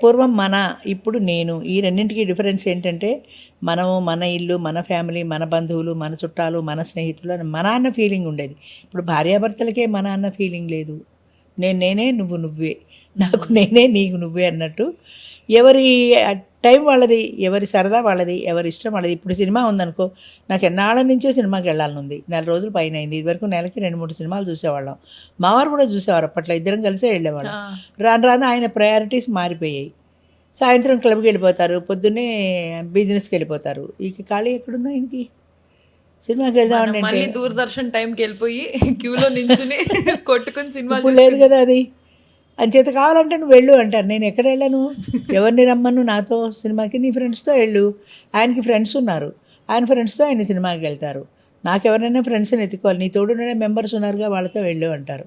పూర్వం మన, ఇప్పుడు నేను, ఈ రెండింటికి డిఫరెన్స్ ఏంటంటే మనము మన ఇల్లు, మన ఫ్యామిలీ, మన బంధువులు, మన చుట్టాలు, మన స్నేహితులు అని మన అన్న ఫీలింగ్ ఉండేది. ఇప్పుడు భార్యాభర్తలకే మన అన్న ఫీలింగ్ లేదు. నేనే, నువ్వు నువ్వే, నాకు నేనే, నీకు నువ్వే అన్నట్టు. ఎవరి టైం వాళ్ళది, ఎవరి సరదా వాళ్ళది, ఎవరి ఇష్టం వాళ్ళది. ఇప్పుడు సినిమా ఉందనుకో, నాకు ఎన్నాళ్ళ నుంచో సినిమాకి వెళ్ళాలనుంది, 4 రోజులు పైన అయింది. ఇదివరకు నెలకి 2-3 సినిమాలు చూసేవాళ్ళం. మావారు కూడా చూసేవారు అప్పట్లో, ఇద్దరం కలిసే వెళ్ళేవాళ్ళం. రాను రాను ఆయన ప్రయారిటీస్ మారిపోయాయి. సాయంత్రం క్లబ్కి వెళ్ళిపోతారు, పొద్దున్నే బిజినెస్కి వెళ్ళిపోతారు. ఇక ఖాళీ ఎక్కడుందో ఇంకి సినిమాకి వెళ్దామంటే. మళ్ళీ దూరదర్శన్ టైంకి వెళ్ళిపోయి క్యూలో నించుని కొట్టుకుని సినిమా ఇప్పుడు లేదు కదా అది. అంచేత కావాలంటే నువ్వు వెళ్ళు అంటారు. నేను ఎక్కడ వెళ్ళాను, ఎవరిని రమ్మను నాతో సినిమాకి, నీ ఫ్రెండ్స్తో వెళ్ళు. ఆయనకి ఫ్రెండ్స్ ఉన్నారు, ఆయన ఫ్రెండ్స్తో ఆయన సినిమాకి వెళ్తారు. నాకు ఎవరైనా ఫ్రెండ్స్ని ఎత్తుకోవాలి, నీ తోడునే మెంబర్స్ ఉన్నారుగా, వాళ్ళతో వెళ్ళు అంటారు.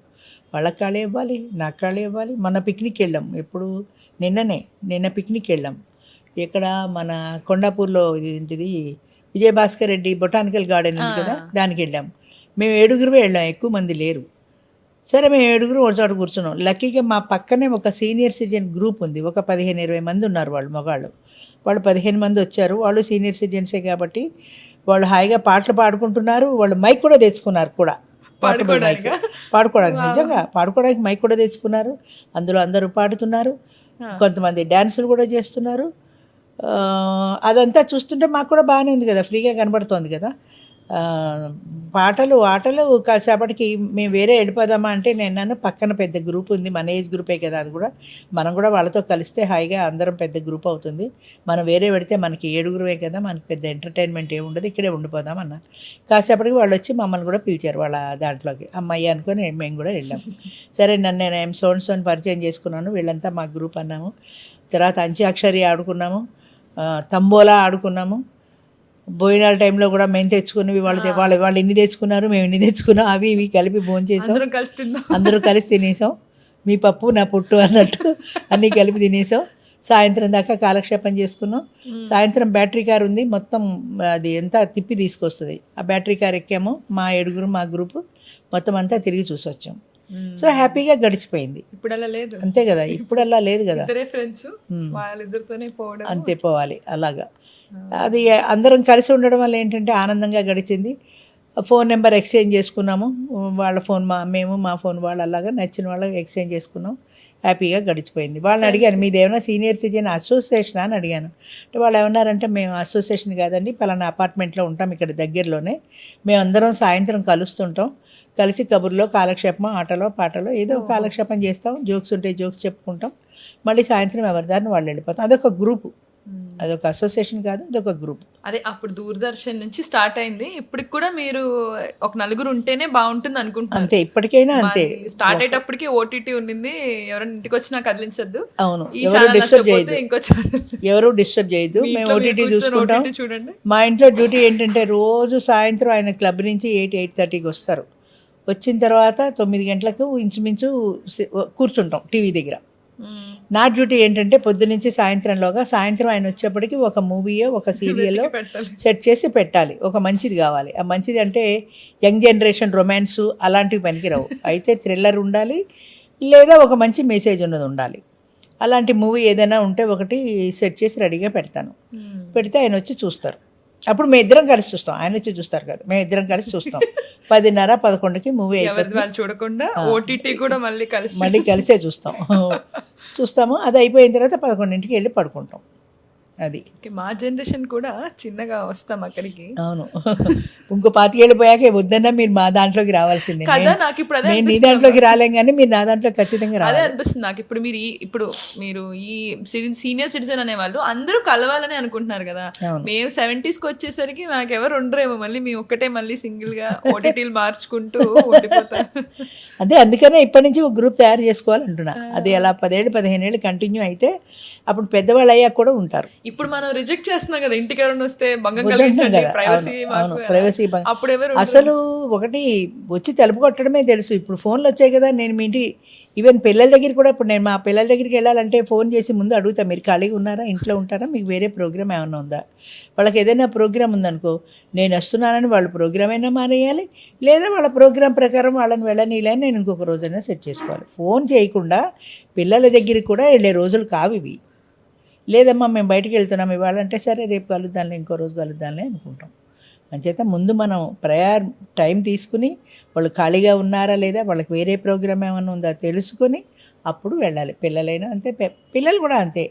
వాళ్ళకి ఖాళీ ఇవ్వాలి, నాకు ఖాళీ ఇవ్వాలి. మన పిక్నిక్ వెళ్ళాం, ఎప్పుడు నిన్న పిక్నిక్ వెళ్ళాం. ఇక్కడ మన కొండాపూర్లో ఏంటిది విజయభాస్కర్ రెడ్డి బొటానికల్ గార్డెన్ ఉంది కదా, దానికి వెళ్ళాం. మేము 7 వెళ్ళాం, ఎక్కువ మంది లేరు. సరే మేము 7 ఒక చోట కూర్చున్నాం. లక్కీగా మా పక్కనే ఒక సీనియర్ సిటిజన్ గ్రూప్ ఉంది, ఒక 15-20 మంది ఉన్నారు. వాళ్ళు మగాళ్ళు, వాళ్ళు 15 మంది వచ్చారు. వాళ్ళు సీనియర్ సిటిజన్సే కాబట్టి వాళ్ళు హాయిగా పాటలు పాడుకుంటున్నారు. వాళ్ళు మైక్ కూడా తెచ్చుకున్నారు కూడా, పాడుకోవడానికి నిజంగా పాడుకోవడానికి మైక్ కూడా తెచ్చుకున్నారు. అందులో అందరూ పాడుతున్నారు, కొంతమంది డ్యాన్సులు కూడా చేస్తున్నారు. అదంతా చూస్తుంటే మాకు కూడా బాగానే ఉంది కదా, ఫ్రీగా కనబడుతోంది కదా. పాటలు ఆటలు. కాసేపటికి మేము వేరే వెళ్ళిపోదామా అంటే నేను పక్కన పెద్ద గ్రూప్ ఉంది, మన ఏజ్ గ్రూపే కదా అది కూడా, మనం కూడా వాళ్ళతో కలిస్తే హాయిగా అందరం పెద్ద గ్రూప్ అవుతుంది. మనం వేరే పెడితే మనకి 7 కదా, మనకి పెద్ద ఎంటర్టైన్మెంట్ ఏమి ఉండదు, ఇక్కడే ఉండిపోదాం అన్న. కాసేపటికి వాళ్ళు వచ్చి మమ్మల్ని కూడా పిలిచారు వాళ్ళ దాంట్లోకి. అమ్మాయి అనుకొని మేము కూడా వెళ్ళాం. సరే నేను ఏం సోన్సోని పరిచయం చేసుకున్నాను, వీళ్ళంతా మా గ్రూప్ అన్నాము. తర్వాత అంత్యాక్షరి ఆడుకున్నాము, తంబోలా ఆడుకున్నాము. భోజనాల టైంలో కూడా మేము తెచ్చుకున్నవి వాళ్ళు ఇన్ని తెచ్చుకున్నారు, మేము ఇన్ని తెచ్చుకున్నాం. అవి ఇవి కలిపి భోంచేసాం, అందరూ కలిసి తినేసాం. మీ పప్పు నా పుట్టు అన్నట్టు అన్నీ కలిపి తినేసాం. సాయంత్రం దాకా కాలక్షేపం చేసుకున్నాం. సాయంత్రం బ్యాటరీ కార్ ఉంది, మొత్తం అది ఎంత తిప్పి తీసుకొస్తుంది. ఆ బ్యాటరీ కార్ ఎక్కాము, మా 7 మా గ్రూపు మొత్తం అంతా తిరిగి చూసి వచ్చాం. సో హ్యాపీగా గడిచిపోయింది. ఇప్పుడు అలా లేదు, అంతే కదా, ఇప్పుడు అలా లేదు కదా, ఫ్రెండ్స్ వాళ్ళిద్దరితోనే పోవడం అంతే, పోవాలి అలాగా. అది అందరం కలిసి ఉండడం వల్ల ఏంటంటే ఆనందంగా గడిచింది. ఫోన్ నెంబర్ ఎక్స్చేంజ్ చేసుకున్నాము, వాళ్ళ ఫోన్ మేము, మా ఫోన్ వాళ్ళు, అలాగా నచ్చిన వాళ్ళకి ఎక్స్చేంజ్ చేసుకున్నాం. హ్యాపీగా గడిచిపోయింది. వాళ్ళని అడిగాను, మీది ఏమైనా సీనియర్ సిటిజన్ అసోసియేషన్ అని అడిగాను. అంటే వాళ్ళు ఏమన్నారంటే, మేము అసోసియేషన్ కాదండి, పలానా అపార్ట్మెంట్లో ఉంటాం ఇక్కడ దగ్గరలోనే, మేమందరం సాయంత్రం కలుస్తుంటాం, కలిసి కబుర్లో కాలక్షేపం, ఆటలో పాటలో ఏదో కాలక్షేపం చేస్తాం, జోక్స్ ఉంటే జోక్స్ చెప్పుకుంటాం, మళ్ళీ సాయంత్రం ఎవరిదారిని వాళ్ళు వెళ్ళిపోతాం. అదొక గ్రూపు, అదొక అసోసియేషన్ కాదు, అదొక గ్రూప్. అదే అప్పుడు దూరదర్శన్ నుంచి స్టార్ట్ అయింది. ఇప్పటికి కూడా మీరు ఒక 4 ఉంటేనే బాగుంటుంది అనుకుంటున్నాను. అంతే, ఇప్పటికైనా అంతే. స్టార్ట్ అయ్యేటప్పటికి ఓటీటీ ఉన్నింది, ఎవరైనా ఇంటికి వచ్చినా కదిలించద్దు. అవును, ఎవరు డిస్టర్బ్ చేయదు, ఎవరు డిస్టర్బ్ చేయదు. మేము ఓటీటీ చూసుకుంటాం. చూడండి, మా ఇంట్లో డ్యూటీ ఏంటంటే రోజు సాయంత్రం ఆయన క్లబ్ నుంచి 8-8:30కి వస్తారు. వచ్చిన తర్వాత 9 గంటలకు ఇంచుమించు కూర్చుంటాం టీవీ దగ్గర. నా డ్యూటీ ఏంటంటే పొద్దునుంచి సాయంత్రంలోగా, సాయంత్రం ఆయన వచ్చేప్పటికి ఒక మూవీయో ఒక సీరియల్లో సెట్ చేసి పెట్టాలి. ఒక మంచిది కావాలి. ఆ మంచిది అంటే యంగ్ జనరేషన్ రొమాన్సు అలాంటివి పనికిరావు. అయితే థ్రిల్లర్ ఉండాలి, లేదా ఒక మంచి మెసేజ్ ఉన్నది ఉండాలి. అలాంటి మూవీ ఏదైనా ఉంటే ఒకటి సెట్ చేసి రెడీగా పెడతాను. పెడితే ఆయన వచ్చి చూస్తారు. అప్పుడు మేము ఇద్దరం కలిసి చూస్తాం, ఆయన వచ్చి చూస్తారు కదా, మేము ఇద్దరం కలిసి చూస్తాం. 10:30-11కి మూవీ చూడకుండా ఓటీటీ కూడా మళ్ళీ కలిసే చూస్తాము. అది అయిపోయిన తర్వాత 11ంటికి వెళ్ళి పడుకుంటాం. అది మా జనరేషన్ కూడా చిన్నగా వస్తాం అక్కడికి. అవును, ఇంకో 25 ఏళ్ళు పోయాక వద్దన్నా మీరు మా దాంట్లోకి రావాల్సిందే కదా. నాకు ఇప్పుడు అదే, నీ దాంట్లోకి రాలేం కానీ మీరు నా దాంట్లో ఖచ్చితంగా రావాలి. అదే అనిపిస్తుంది నాకు. ఇప్పుడు మీరు ఈ సీనియర్ సిటిజన్ అనే వాళ్ళు అందరూ కలవాలని అనుకుంటున్నారు కదా. మేము 70sకి వచ్చేసరికి మాకు ఎవరు ఉండరేమో, మళ్ళీ మేము ఒక్కటే మళ్ళీ సింగిల్ గా ఓటీటీలు మార్చుకుంటూ ఉండిపోతాం. అదే, అందుకనే ఇప్పటి నుంచి ఒక గ్రూప్ తయారు చేసుకోవాలంటున్నా. అది అలా 10-15 ఏళ్ళు కంటిన్యూ అయితే అప్పుడు పెద్దవాళ్ళు అయ్యాక కూడా ఉంటారు. ఇప్పుడు మనం రిజెక్ట్ చేస్తున్నాం కదా, ఇంటికి ఎవరైనా వస్తే భంగం కలిగించండి, ప్రైవసీ. అసలు ఒకటి వచ్చి తలుపు కొట్టడమే తెలుసు. ఇప్పుడు ఫోన్లు వచ్చాయి కదా. నేను మీ ఇంటి ఈవెన్ పిల్లల దగ్గర కూడా, ఇప్పుడు నేను మా పిల్లల దగ్గరికి వెళ్ళాలంటే ఫోన్ చేసి ముందు అడుగుతా, మీరు ఖాళీగా ఉన్నారా, ఇంట్లో ఉంటారా, మీకు వేరే ప్రోగ్రామ్ ఏమైనా ఉందా. వాళ్ళకి ఏదైనా ప్రోగ్రామ్ ఉందనుకో, నేను వస్తున్నానని వాళ్ళు ప్రోగ్రామ్ అయినా మానేయాలి, లేదా వాళ్ళ ప్రోగ్రామ్ ప్రకారం వాళ్ళని వెళ్ళనీలని నేను ఇంకొక రోజైనా సెట్ చేసుకోవాలి. ఫోన్ చేయకుండా పిల్లల దగ్గరికి కూడా వెళ్ళే రోజులు కావు ఇవి. లేదమ్మా మేము బయటికి వెళ్తున్నాం ఇవాళ అంటే సరే రేపు కలుద్దాంలే ఇంకో రోజు కలుద్దాంలే అనుకుంటాం. అంచేత ముందు మనం టైం తీసుకుని వాళ్ళు ఖాళీగా ఉన్నారా లేదా, వాళ్ళకి వేరే ప్రోగ్రామ్ ఏమైనా ఉందా తెలుసుకొని అప్పుడు వెళ్ళాలి. పిల్లలైనా అంతే, పిల్లలు కూడా అంతే.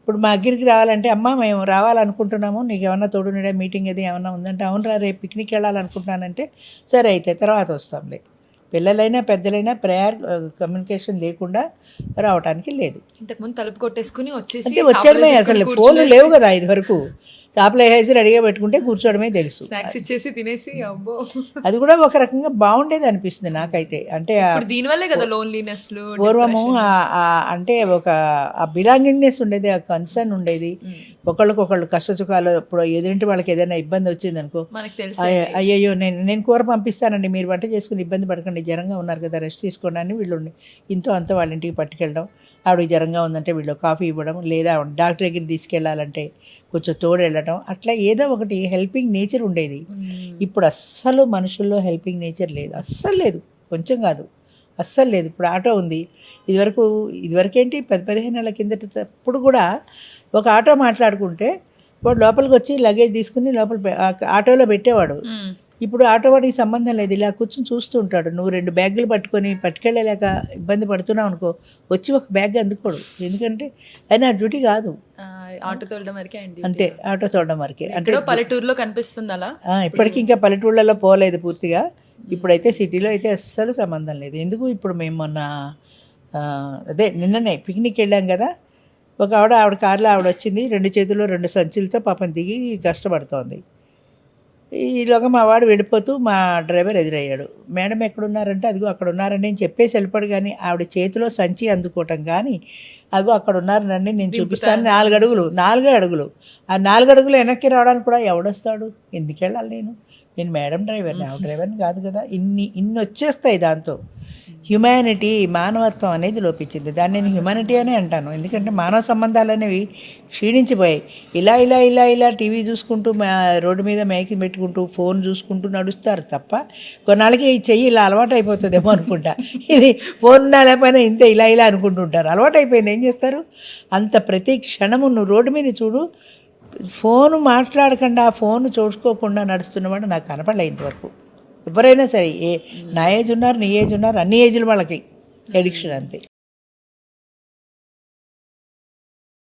ఇప్పుడు మా దగ్గరికి రావాలంటే అమ్మ మేము రావాలనుకుంటున్నాము, నీకు ఏమన్నా తోడు నీడ మీటింగ్ అది ఏమన్నా ఉందంటే అవునరా రేపు పిక్నిక్ వెళ్ళాలనుకుంటున్నానంటే సరే అయితే తర్వాత వస్తాంలే. పిల్లలైనా పెద్దలైనా కమ్యూనికేషన్ లేకుండా రావడానికి లేదు. ఇంతకుముందు తలుపు కొట్టేసుకుని వచ్చేసి అంటే వచ్చేయడమే, అసలు ఫోన్లు లేవు కదా ఇది వరకు. చేపలు వేసేసి రెడీగా పెట్టుకుంటే కూర్చోవడమే తెలుసు. స్నాక్స్ ఇచ్చేసి తినేసి అబ్బో, అది కూడా ఒక రకంగా బాగుండేది అనిపిస్తుంది నాకైతే. అంటే దీనివల్లే కదా లోన్లీనెస్. పూర్వము అంటే ఒక ఆ బిలాంగింగ్నెస్ ఉండేది, ఆ కన్సర్న్ ఉండేది. ఒకళ్ళకొకళ్ళు కష్ట సుఖాలు ఇప్పుడు ఎదురింటి వాళ్ళకి ఏదైనా ఇబ్బంది వచ్చింది అనుకో, మనకు తెలుసు అయ్యయ్యో నేను కూర పంపిస్తానండి మీరు వంట చేసుకుని ఇబ్బంది పడకండి, జ్వరంగా ఉన్నారు కదా రెస్ట్ తీసుకోండి అని వీళ్ళు ఇంతో అంతా వాళ్ళ ఇంటికి పట్టుకెళ్ళడం. ఆవిడకి జ్వరంగా ఉందంటే వీళ్ళు కాఫీ ఇవ్వడం, లేదా డాక్టర్ దగ్గర తీసుకెళ్ళాలంటే కొంచెం తోడు వెళ్ళడం, అట్లా ఏదో ఒకటి హెల్పింగ్ నేచర్ ఉండేది. ఇప్పుడు అస్సలు మనుషుల్లో హెల్పింగ్ నేచర్ లేదు, అస్సలు లేదు, కొంచెం కాదు అస్సలు లేదు. ఇప్పుడు ఆటో ఉంది, ఇదివరకేంటి 10-15 ఏళ్ళ కిందటప్పుడు కూడా ఒక ఆటో మాట్లాడుకుంటే వాడు లోపలికి వచ్చి లగేజ్ తీసుకుని లోపల ఆటోలో పెట్టేవాడు. ఇప్పుడు ఆటో వాడికి సంబంధం లేదు, ఇలా కూర్చొని చూస్తూ ఉంటాడు. నువ్వు 2 బ్యాగులు పట్టుకెళ్ళలేక ఇబ్బంది పడుతున్నావు అనుకో, వచ్చి ఒక బ్యాగ్ అందుకోడు, ఎందుకంటే అది నా డ్యూటీ కాదు, ఆటో తోలడం వరకే అంతే, ఆటో తోలడం వరకే. అంటే పల్లెటూరులో కనిపిస్తుంది అలా. ఇప్పటికీ ఇంకా పల్లెటూళ్ళలో పోలేదు పూర్తిగా. ఇప్పుడైతే సిటీలో అయితే అస్సలు సంబంధం లేదు. ఎందుకు ఇప్పుడు మేము మొన్న నిన్ననే పిక్నిక్ వెళ్ళాం కదా, ఒక ఆవిడ కారులో వచ్చింది, 2 చేతుల్లో 2 సంచులతో పాపం దిగి కష్టపడుతోంది. ఈలోగా మా వాడు వెళ్ళిపోతూ మా డ్రైవర్ ఎదురయ్యాడు. మేడం ఎక్కడున్నారంటే అదిగో అక్కడ ఉన్నారని నేను చెప్పేసి వెళ్ళిపోడు, కానీ ఆవిడ చేతిలో సంచి అందుకోవటం కానీ అదిగో అక్కడ ఉన్నారని నేను చూపిస్తాను. 4 అడుగులు ఆ 4 అడుగులు వెనక్కి రావడానికి కూడా ఎవడొస్తాడు, ఎందుకు వెళ్ళాలి నేను మేడం డ్రైవర్ని, ఆవిడ డ్రైవర్ని కాదు కదా. ఇన్ని వచ్చేస్తాయి. దాంతో హ్యుమానిటీ, మానవత్వం అనేది లోపించింది. దాన్ని నేను హ్యుమానిటీ అనే అంటాను, ఎందుకంటే మానవ సంబంధాలు అనేవి క్షీణించిపోయాయి. ఇలా టీవీ చూసుకుంటూ రోడ్డు మీద మైకి పెట్టుకుంటూ ఫోన్ చూసుకుంటూ నడుస్తారు తప్ప కొన్నాళ్ళకి ఈ చెయ్యి ఇలా అలవాటు అయిపోతుందేమో అనుకుంటా. ఇది ఫోన్ ఉన్నా లేకపోయినా ఇంతే ఇలా అనుకుంటుంటారు, అలవాటు అయిపోయింది. ఏం చేస్తారు, అంత ప్రతి క్షణము నువ్వు రోడ్డు మీద చూడు, ఫోను మాట్లాడకుండా ఫోన్ చూసుకోకుండా నడుస్తున్నవాడు నాకు కనపడలే ఇంతవరకు. ఎవరైనా సరే, నా ఏజ్ ఉన్నారు, నీ ఏజ్ ఉన్నారు, అన్ని ఏజ్లు వాళ్ళకి ఎడిక్షన్ అంతే.